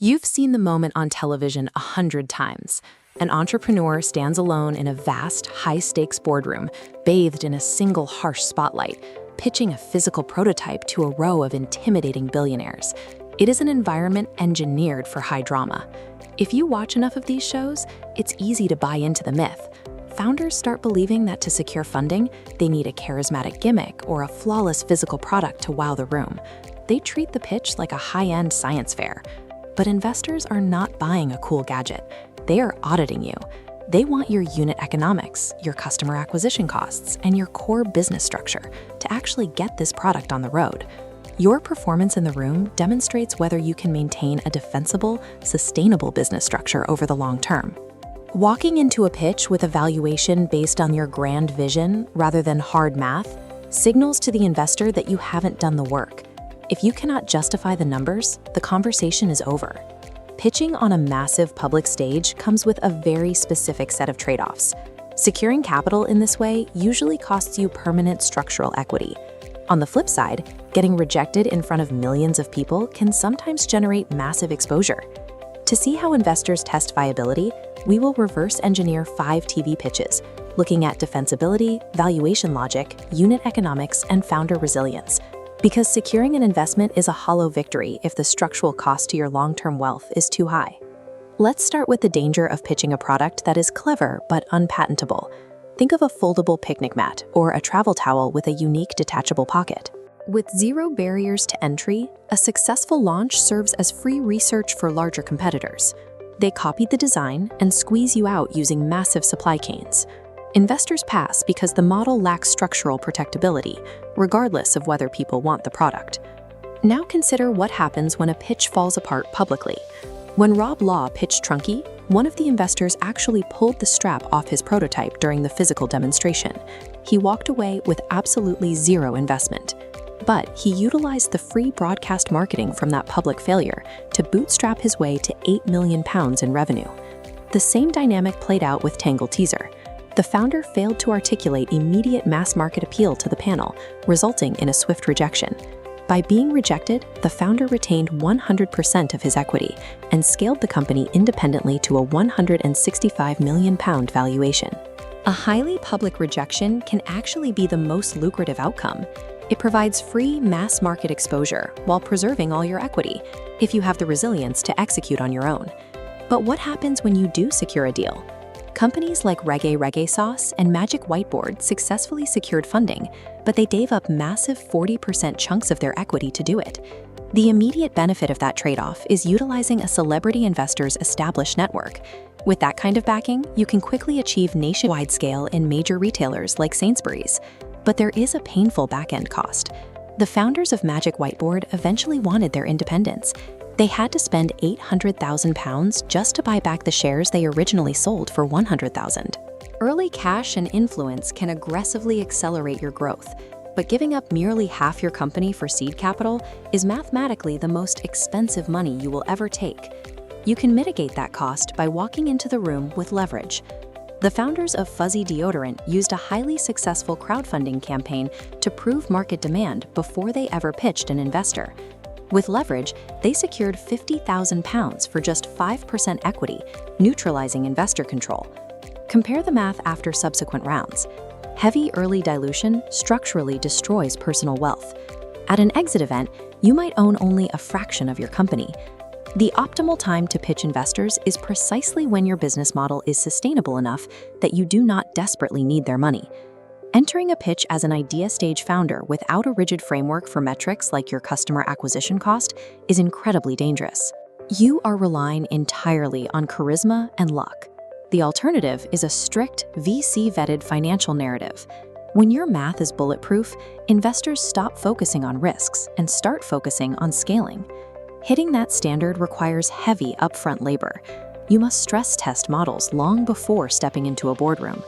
You've seen the moment on television 100 times. An entrepreneur stands alone in a vast, high-stakes boardroom, bathed in a single harsh spotlight, pitching a physical prototype to a row of intimidating billionaires. It is an environment engineered for high drama. If you watch enough of these shows, it's easy to buy into the myth. Founders start believing that to secure funding, they need a charismatic gimmick or a flawless physical product to wow the room. They treat the pitch like a high-end science fair. But investors are not buying a cool gadget. They are auditing you. They want your unit economics, your customer acquisition costs, and your core business structure to actually get this product on the road. Your performance in the room demonstrates whether you can maintain a defensible, sustainable business structure over the long term. Walking into a pitch with a valuation based on your grand vision rather than hard math signals to the investor that you haven't done the work. If you cannot justify the numbers, the conversation is over. Pitching on a massive public stage comes with a very specific set of trade-offs. Securing capital in this way usually costs you permanent structural equity. On the flip side, getting rejected in front of millions of people can sometimes generate massive exposure. To see how investors test viability, we will reverse engineer 5 TV pitches, looking at defensibility, valuation logic, unit economics, and founder resilience. Because securing an investment is a hollow victory if the structural cost to your long-term wealth is too high. Let's start with the danger of pitching a product that is clever but unpatentable. Think of a foldable picnic mat or a travel towel with a unique detachable pocket. With zero barriers to entry, a successful launch serves as free research for larger competitors. They copied the design and squeeze you out using massive supply chains. Investors pass because the model lacks structural protectability, regardless of whether people want the product. Now consider what happens when a pitch falls apart publicly. When Rob Law pitched Trunky, one of the investors actually pulled the strap off his prototype during the physical demonstration. He walked away with absolutely zero investment. But he utilized the free broadcast marketing from that public failure to bootstrap his way to £8 million in revenue. The same dynamic played out with Tangle Teaser. The founder failed to articulate immediate mass market appeal to the panel, resulting in a swift rejection. By being rejected, the founder retained 100% of his equity and scaled the company independently to a £165 million valuation. A highly public rejection can actually be the most lucrative outcome. It provides free mass market exposure while preserving all your equity, if you have the resilience to execute on your own. But what happens when you do secure a deal? Companies like Reggae Sauce and Magic Whiteboard successfully secured funding, but they gave up massive 40% chunks of their equity to do it. The immediate benefit of that trade-off is utilizing a celebrity investor's established network. With that kind of backing, you can quickly achieve nationwide scale in major retailers like Sainsbury's. But there is a painful back-end cost. The founders of Magic Whiteboard eventually wanted their independence. They had to spend £800,000 just to buy back the shares they originally sold for $100,000. Early cash and influence can aggressively accelerate your growth, but giving up merely half your company for seed capital is mathematically the most expensive money you will ever take. You can mitigate that cost by walking into the room with leverage. The founders of Fuzzy Deodorant used a highly successful crowdfunding campaign to prove market demand before they ever pitched an investor. With leverage, they secured £50,000 for just 5% equity, neutralizing investor control. Compare the math after subsequent rounds. Heavy early dilution structurally destroys personal wealth. At an exit event, you might own only a fraction of your company. The optimal time to pitch investors is precisely when your business model is sustainable enough that you do not desperately need their money. Entering a pitch as an idea stage founder without a rigid framework for metrics like your customer acquisition cost is incredibly dangerous. You are relying entirely on charisma and luck. The alternative is a strict, VC-vetted financial narrative. When your math is bulletproof, investors stop focusing on risks and start focusing on scaling. Hitting that standard requires heavy upfront labor. You must stress test models long before stepping into a boardroom.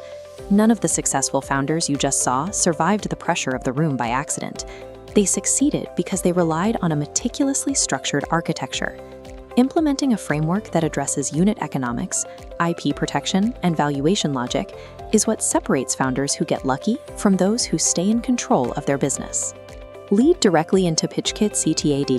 None of the successful founders you just saw survived the pressure of the room by accident. They succeeded because they relied on a meticulously structured architecture. Implementing a framework that addresses unit economics, IP protection, and valuation logic is what separates founders who get lucky from those who stay in control of their business. Lead directly into PitchKit CTA